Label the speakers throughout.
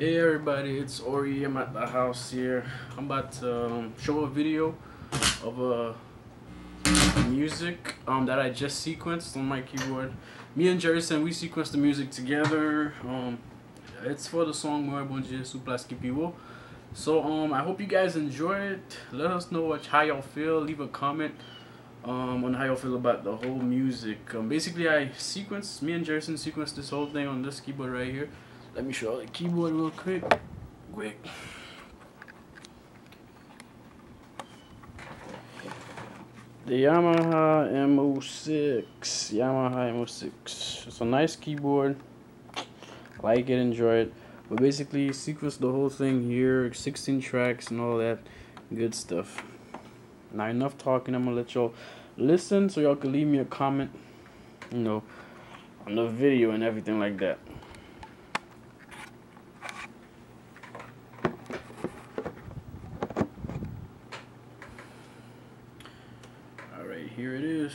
Speaker 1: Hey everybody, it's Ori. I'm at the house here. I'm about to show a video of music that I just sequenced on my keyboard. Me and Jerison, we sequenced the music together. It's for the song Mwen bondie.mts. So I hope you guys enjoy it. Let us know how y'all feel. Leave a comment on how y'all feel about the whole music. Basically, me and Jerison sequenced this whole thing on this keyboard right here. Let me show the keyboard real quick. The Yamaha M06. It's a nice keyboard. Like it, enjoy it. But basically, sequenced the whole thing here, 16 tracks and all that good stuff. Now enough talking. I'm gonna let y'all listen so y'all can leave me a comment, on the video and everything like that. Alright, here it is.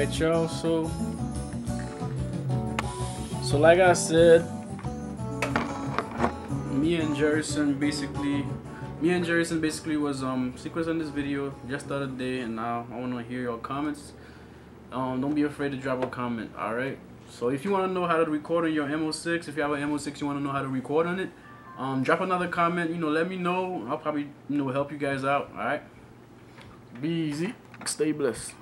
Speaker 1: Alright, y'all. So like I said, me and Jerison basically was sequencing this video just the other day, and now I want to hear your comments. Don't be afraid to drop a comment. Alright, so if you want to know how to record on your MO6, if you have an MO6 you want to know how to record on it, drop another comment, let me know. I'll probably help you guys out. Alright, be easy, stay blessed.